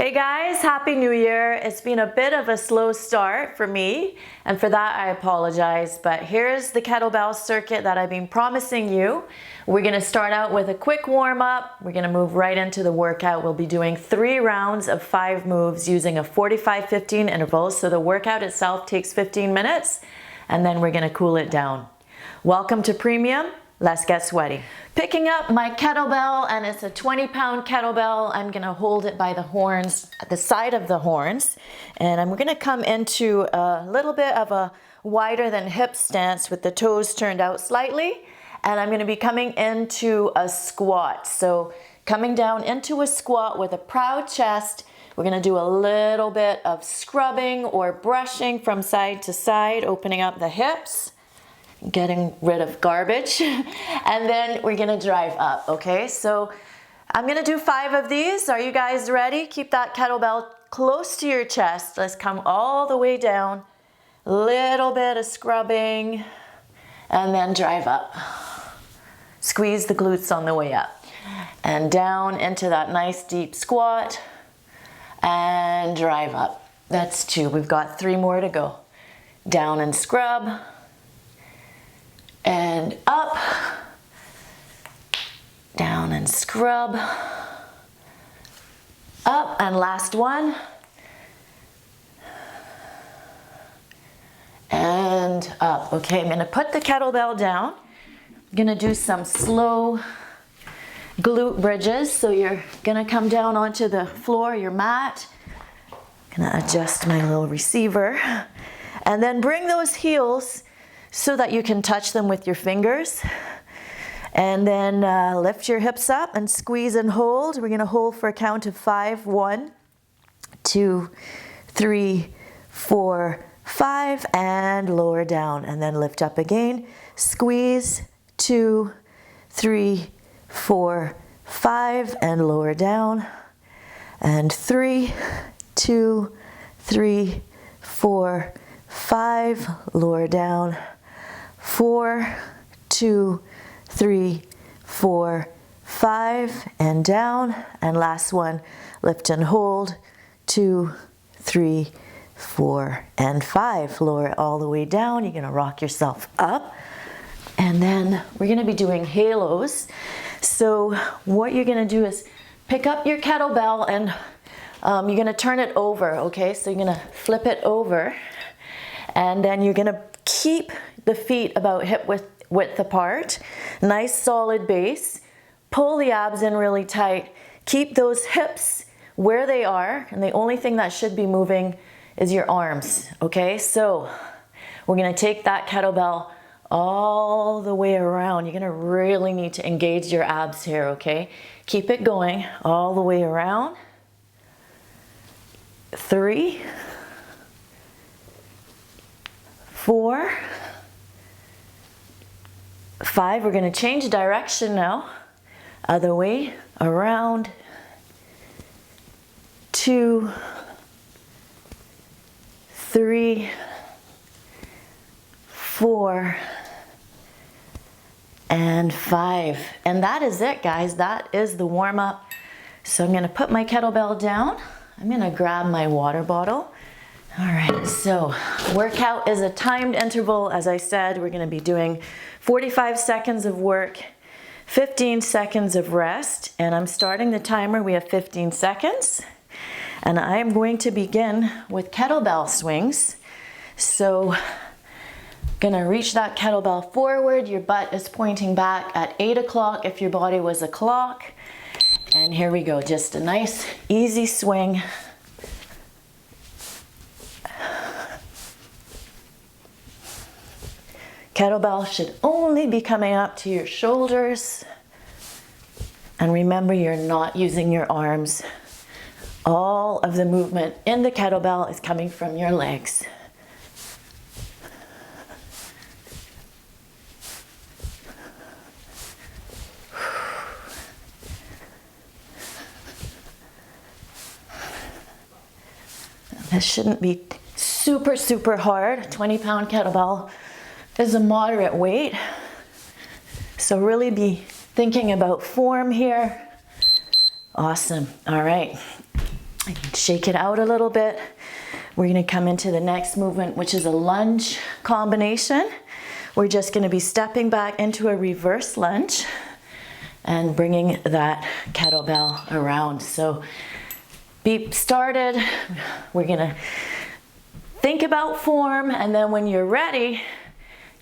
Hey guys, Happy New Year. It's been a bit of a slow start for me, and for that I apologize, but here's the kettlebell circuit that I've been promising you. We're gonna start out with a quick warm up. We're gonna move right into the workout. We'll be doing 3 rounds of 5 moves using a 45-15 interval, so the workout itself takes 15 minutes, and then we're gonna cool it down. Welcome to Premium. Let's get sweaty. Picking up my kettlebell, and it's a 20-pound kettlebell. I'm gonna hold it by the horns, at the side of the horns, and I'm gonna come into a little bit of a wider than hip stance with the toes turned out slightly, and I'm gonna be coming into a squat. So coming down into a squat with a proud chest, we're gonna do a little bit of scrubbing or brushing from side to side, opening up the hips, getting rid of garbage, and then we're gonna drive up, okay? So I'm gonna do 5 of these. Are you guys ready? Keep that kettlebell close to your chest. Let's come all the way down, little bit of scrubbing, and then drive up. Squeeze the glutes on the way up, and down into that nice deep squat, and drive up. That's 2, we've got 3 more to go. Down and scrub, and up, down and scrub, up, and last one, and up. Okay, I'm gonna put the kettlebell down. I'm gonna do some slow glute bridges. So you're gonna come down onto the floor, your mat. I'm gonna adjust my little receiver, and then bring those heels so that you can touch them with your fingers. And then lift your hips up and squeeze and hold. We're gonna hold for a count of 5. 1, 2, 3, 4, 5, and lower down. And then lift up again. Squeeze, 2, 3, 4, 5, and lower down. And 3, 2, 3, 4, 5, lower down. 4, 2, 3, 4, 5, and down. And last one, lift and hold. 2, 3, 4, and 5. Lower it all the way down. You're gonna rock yourself up. And then we're gonna be doing halos. So what you're gonna do is pick up your kettlebell, and you're gonna turn it over, okay? So you're gonna flip it over, and then you're gonna keep the feet about hip width apart. Nice solid base. Pull the abs in really tight. Keep those hips where they are, and the only thing that should be moving is your arms, okay? So we're gonna take that kettlebell all the way around. You're gonna really need to engage your abs here, okay? Keep it going all the way around. 3, 4, 5, we're gonna change direction now. Other way, around. 2, 3, 4, and 5. And that is it, guys. That is the warm up. So I'm gonna put my kettlebell down. I'm gonna grab my water bottle. All right, so workout is a timed interval. As I said, we're gonna be doing 45 seconds of work, 15 seconds of rest, and I'm starting the timer. We have 15 seconds, and I am going to begin with kettlebell swings. So gonna reach that kettlebell forward. Your butt is pointing back at 8 o'clock if your body was a clock. And here we go, just a nice, easy swing. Kettlebell should only be coming up to your shoulders. And remember, you're not using your arms. All of the movement in the kettlebell is coming from your legs. This shouldn't be super, super hard. A 20-pound kettlebell is a moderate weight. So really be thinking about form here. Awesome. All right. Shake it out a little bit. We're gonna come into the next movement, which is a lunge combination. We're just gonna be stepping back into a reverse lunge and bringing that kettlebell around. So be started. We're gonna think about form, and then when you're ready,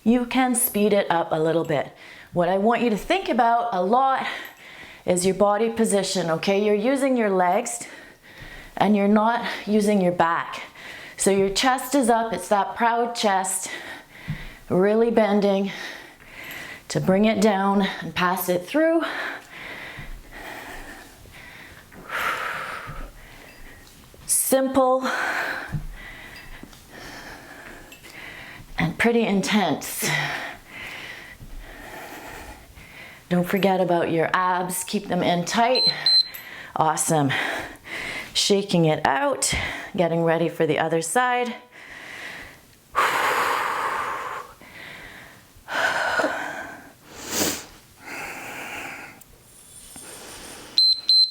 you can speed it up a little bit. What I want you to think about a lot is your body position, okay? You're using your legs and you're not using your back. So your chest is up, it's that proud chest, really bending to bring it down and pass it through. Simple and pretty intense. Don't forget about your abs, keep them in tight. Awesome. Shaking it out, getting ready for the other side.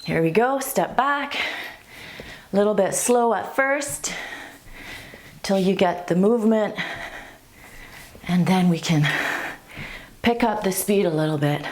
Here we go, step back. A little bit slow at first, till you get the movement, and then we can pick up the speed a little bit.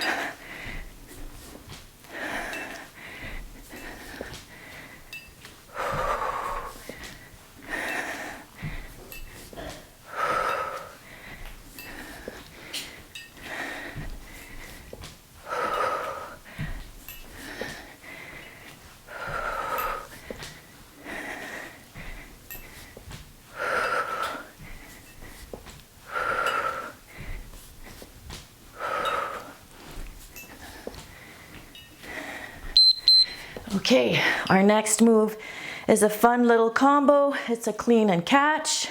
Okay, our next move is a fun little combo. It's a clean and catch.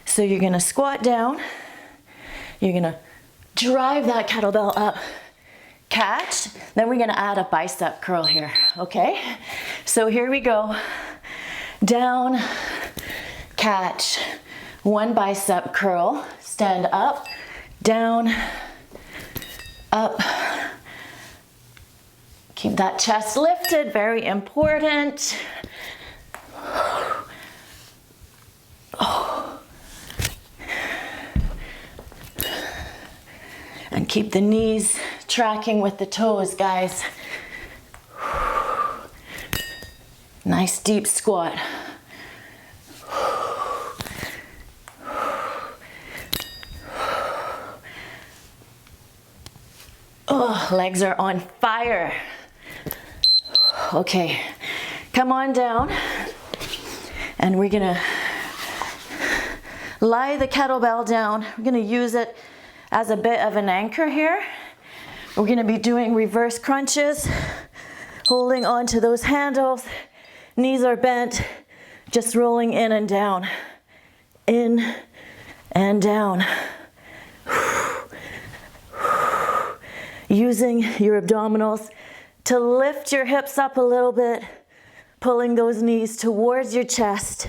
So you're gonna squat down. You're gonna drive that kettlebell up, catch. Then we're gonna add a bicep curl here, okay? So here we go. Down, catch. One bicep curl. Stand up, down, up. Keep that chest lifted, very important. And keep the knees tracking with the toes, guys. Nice deep squat. Oh, legs are on fire. Okay, come on down, and we're gonna lie the kettlebell down. We're gonna use it as a bit of an anchor here. We're gonna be doing reverse crunches, holding on to those handles. Knees are bent, just rolling in and down, in and down. Using your abdominals to lift your hips up a little bit, pulling those knees towards your chest.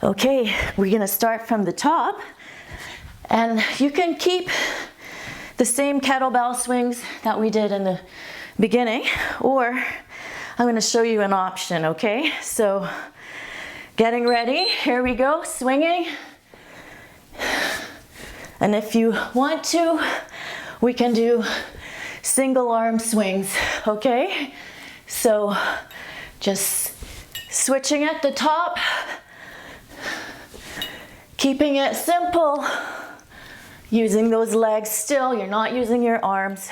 Okay, we're gonna start from the top, and you can keep the same kettlebell swings that we did in the beginning, or I'm gonna show you an option, okay? So, getting ready, here we go, swinging. And if you want to, we can do single arm swings, okay? So, just switching at the top, keeping it simple, using those legs still, you're not using your arms.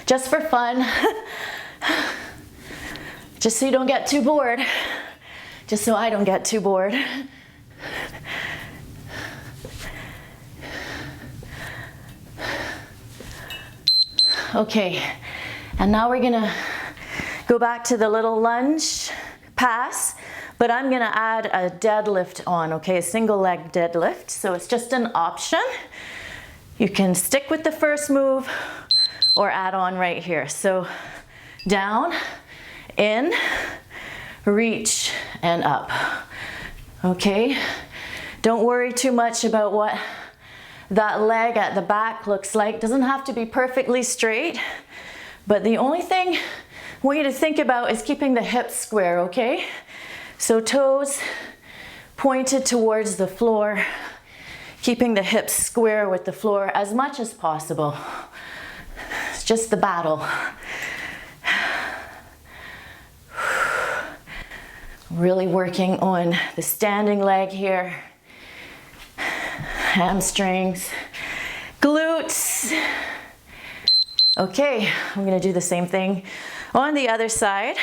Just for fun, just so you don't get too bored, just so I don't get too bored. Okay, And now we're gonna go back to the little lunge pass, but I'm gonna add a deadlift on, okay? A single leg deadlift. So it's just an option. You can stick with the first move or add on right here. So down, in, reach, and up. Okay? Don't worry too much about what that leg at the back looks like. Doesn't have to be perfectly straight, but the only thing I want you to think about is keeping the hips square, okay? So toes pointed towards the floor, keeping the hips square with the floor as much as possible. It's just the battle. Really working on the standing leg here. Hamstrings, glutes. Okay, I'm gonna do the same thing on the other side.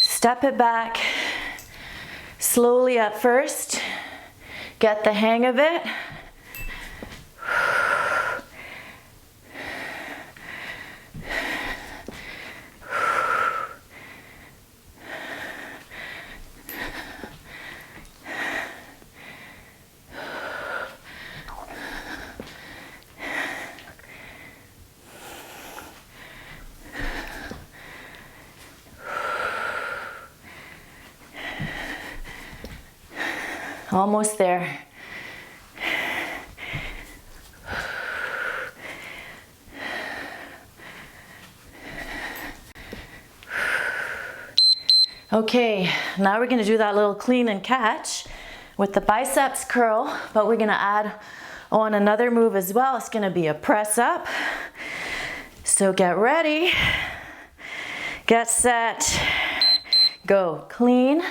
Step it back slowly at first. Get the hang of it. Almost there. Okay, now we're gonna do that little clean and catch with the biceps curl, but we're gonna add on another move as well. It's gonna be a press up. So get ready, get set, go. Clean,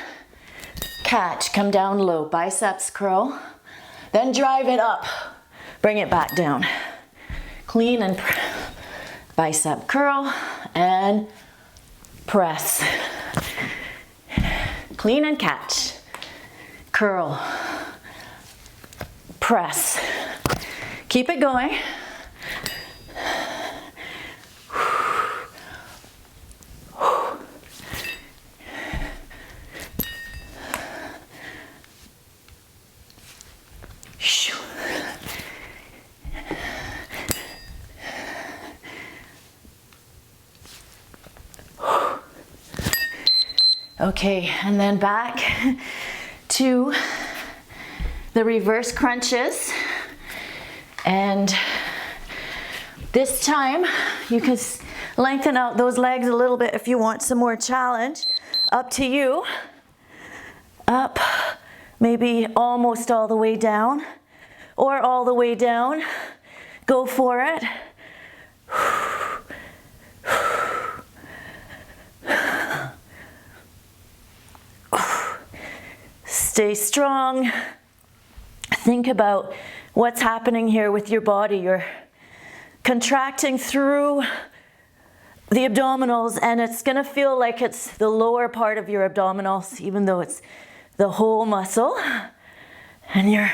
catch, come down low, biceps curl, then drive it up, bring it back down. Clean and bicep curl and press. Clean and catch, curl, press. Keep it going. Okay, and then back to the reverse crunches. And this time you can lengthen out those legs a little bit if you want some more challenge. Up to you. Up, maybe almost all the way down, or all the way down. Go for it. Stay strong. Think about what's happening here with your body. You're contracting through the abdominals, and it's gonna feel like it's the lower part of your abdominals, even though it's the whole muscle. And you're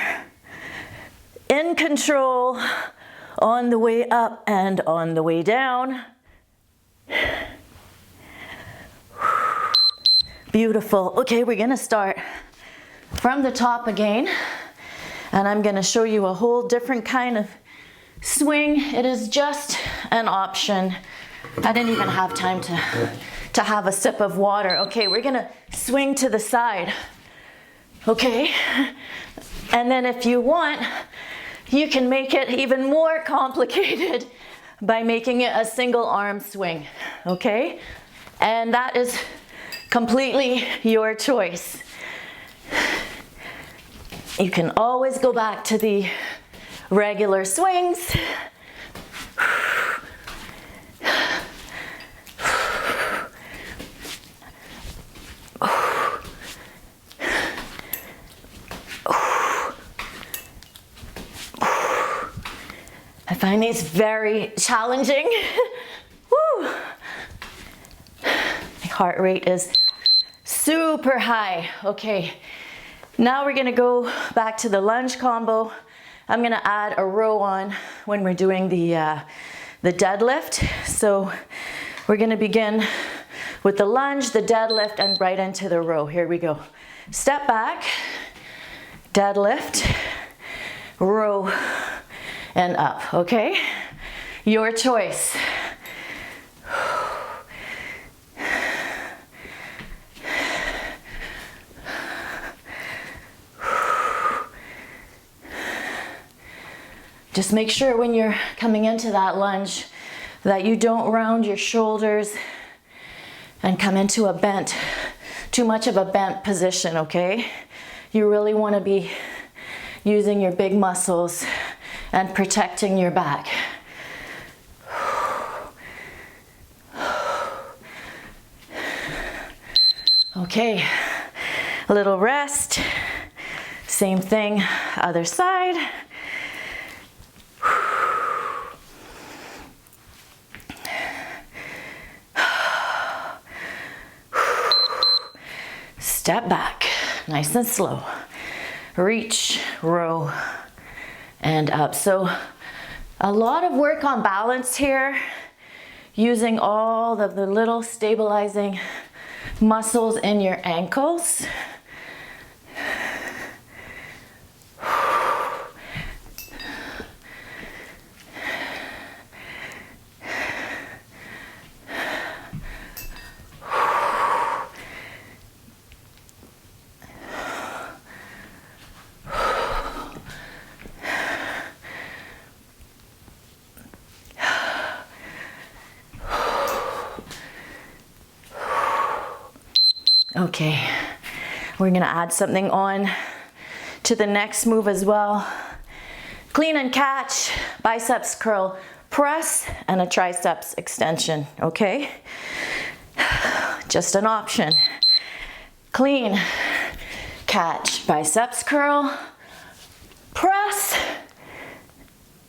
in control on the way up and on the way down. Beautiful. Okay, we're gonna start from the top again, and I'm gonna show you a whole different kind of swing. It is just an option. I didn't even have time to have a sip of water. Okay, we're gonna swing to the side. Okay, and then if you want, you can make it even more complicated by making it a single arm swing. Okay, and that is completely your choice. You can always go back to the regular swings. I find these very challenging. Woo. My heart rate is super high. Okay, now we're gonna go back to the lunge combo. I'm gonna add a row on when we're doing the deadlift. So we're gonna begin with the lunge, the deadlift, and right into the row. Here we go. Step back, deadlift, row, and up, okay? Your choice. Just make sure when you're coming into that lunge that you don't round your shoulders and come into a bent, too much of a bent position, okay? You really want to be using your big muscles and protecting your back. Okay, a little rest. Same thing, other side. Step back, nice and slow. Reach, row, and up. So a lot of work on balance here, using all of the little stabilizing muscles in your ankles. Okay, we're gonna add something on to the next move as well. Clean and catch, biceps curl press, and a triceps extension, okay? Just an option. Clean, catch, biceps curl, press,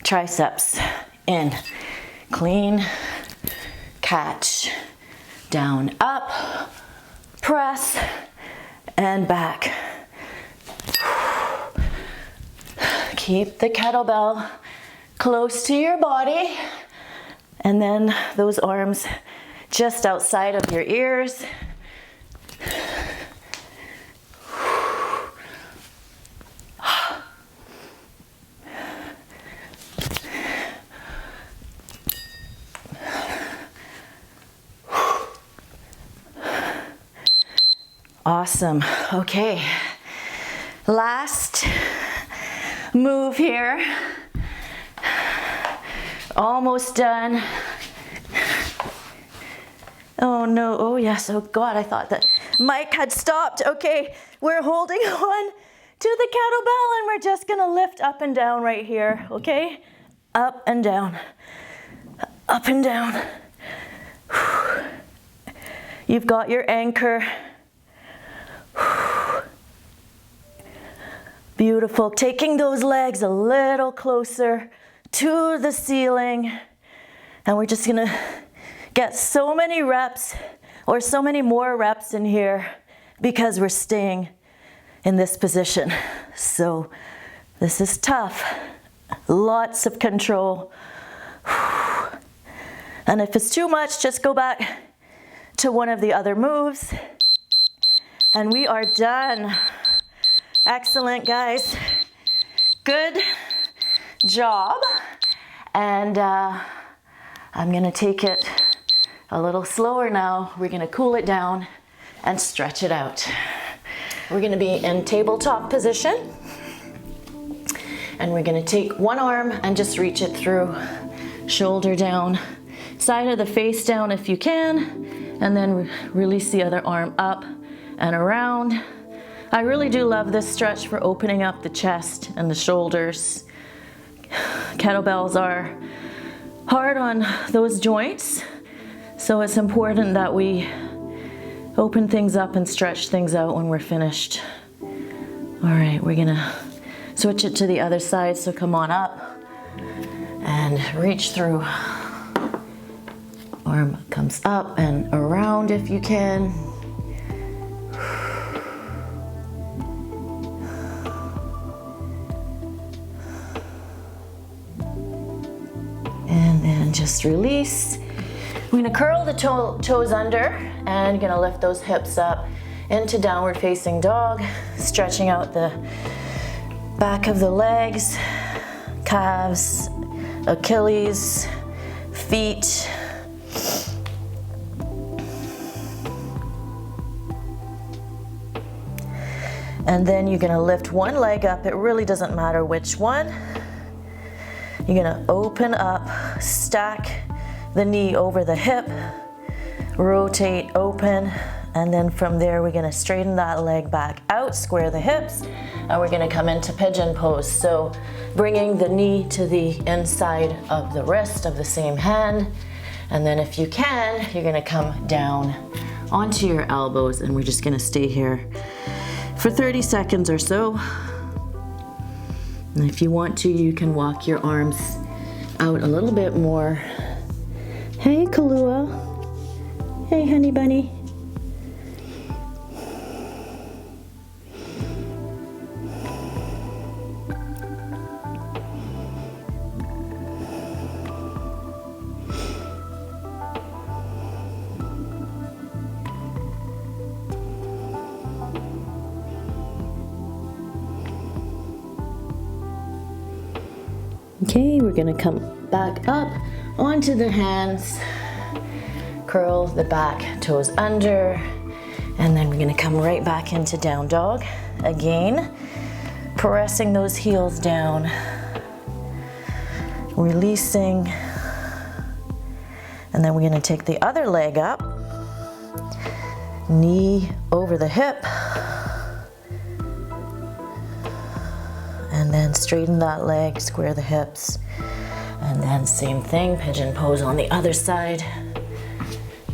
triceps in. Clean, catch, down, up, press, and back. Keep the kettlebell close to your body, and then those arms just outside of your ears. Awesome. Okay, last move here. Almost done. Oh no, oh yes, oh God, I thought that mic had stopped. Okay, we're holding on to the kettlebell and we're just gonna lift up and down right here, okay? Up and down, up and down. You've got your anchor. Beautiful. Taking those legs a little closer to the ceiling. And we're just gonna get so many reps, or so many more reps in here, because we're staying in this position. So this is tough. Lots of control. And if it's too much, just go back to one of the other moves. And we are done. Excellent, guys. Good job. And I'm gonna take it a little slower now. We're gonna cool it down and stretch it out. We're gonna be in tabletop position. And we're gonna take one arm and just reach it through, shoulder down, side of the face down if you can, and then release the other arm up and around. I really do love this stretch for opening up the chest and the shoulders. Kettlebells are hard on those joints, so it's important that we open things up and stretch things out when we're finished. All right, we're gonna switch it to the other side, so come on up and reach through. Arm comes up and around if you can. just release. We're gonna curl the toes under and gonna lift those hips up into downward facing dog, stretching out the back of the legs, calves, Achilles, feet. And then you're gonna lift one leg up. It really doesn't matter which one. You're gonna open up, stack the knee over the hip, rotate, open, and then from there we're gonna straighten that leg back out, square the hips, and we're gonna come into pigeon pose. So bringing the knee to the inside of the wrist of the same hand, and then if you can, you're gonna come down onto your elbows, and we're just gonna stay here for 30 seconds or so. And if you want to, you can walk your arms out a little bit more. Hey, Kalua. Hey, honey bunny. Okay, we're gonna come back up onto the hands, curl the back toes under, and then we're gonna come right back into down dog. Again, pressing those heels down, releasing, and then we're gonna take the other leg up, knee over the hip, and then straighten that leg, square the hips, and then same thing, pigeon pose on the other side.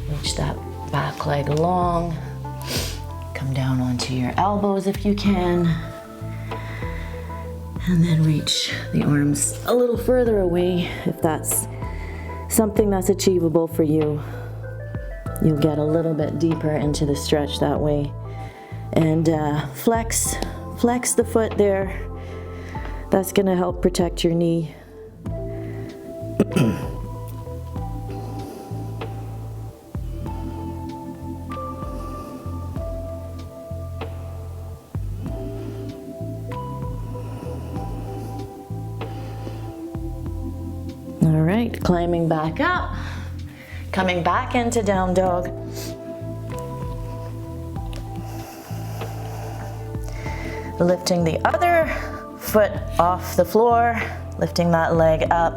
Reach that back leg long, come down onto your elbows if you can, and then reach the arms a little further away if that's something that's achievable for you. You'll get a little bit deeper into the stretch that way. And flex the foot there. That's gonna help protect your knee. All right, climbing back up, coming back into down dog. Lifting the other foot off the floor, lifting that leg up,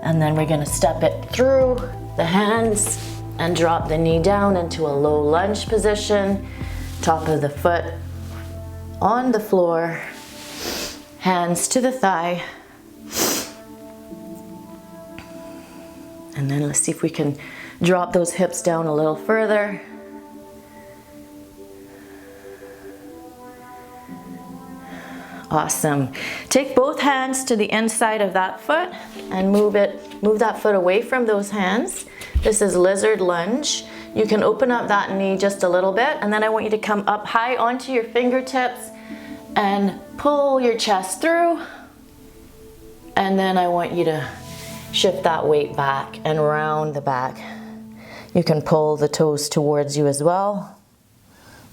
and then we're gonna step it through the hands and drop the knee down into a low lunge position, top of the foot on the floor, hands to the thigh. And then let's see if we can drop those hips down a little further. Awesome. Take both hands to the inside of that foot and move that foot away from those hands. This is lizard lunge. You can open up that knee just a little bit, and then I want you to come up high onto your fingertips and pull your chest through. And then I want you to shift that weight back and round the back. You can pull the toes towards you as well.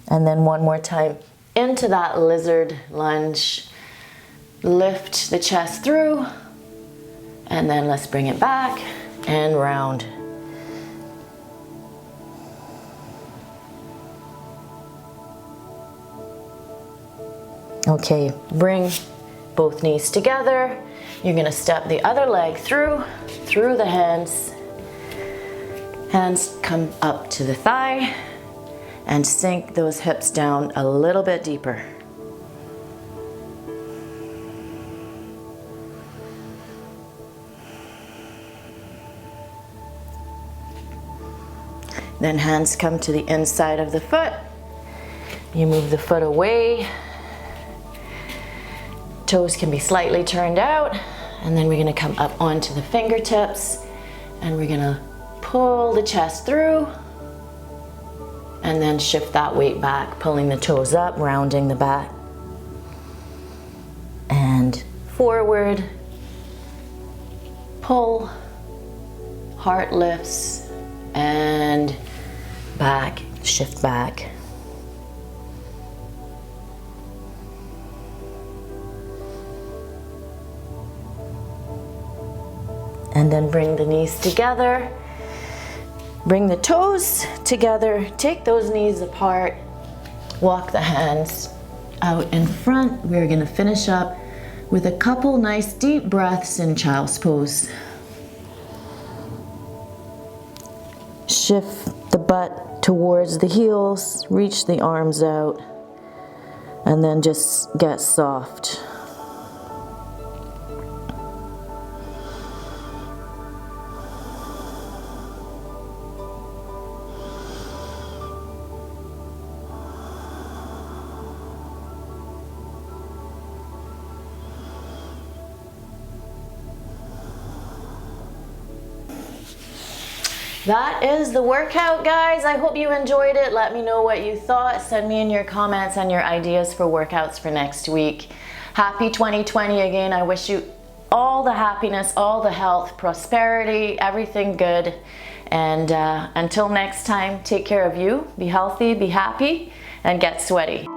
And then one more time into that lizard lunge. Lift the chest through, and then let's bring it back and round. Okay, bring both knees together. You're gonna step the other leg through the hands. Hands come up to the thigh and sink those hips down a little bit deeper. Then hands come to the inside of the foot. You move the foot away. Toes can be slightly turned out. And then we're gonna come up onto the fingertips and we're gonna pull the chest through and then shift that weight back, pulling the toes up, rounding the back. And forward, pull, heart lifts, and back, shift back. And then bring the knees together. Bring the toes together. Take those knees apart. Walk the hands out in front. We're gonna finish up with a couple nice deep breaths in child's pose. Shift the butt towards the heels, reach the arms out, and then just get soft. That is the workout, guys. I hope you enjoyed it. Let me know what you thought. Send me in your comments and your ideas for workouts for next week. Happy 2020 again. I wish you all the happiness, all the health, prosperity, everything good. And until next time, take care of you, be healthy, be happy, and get sweaty.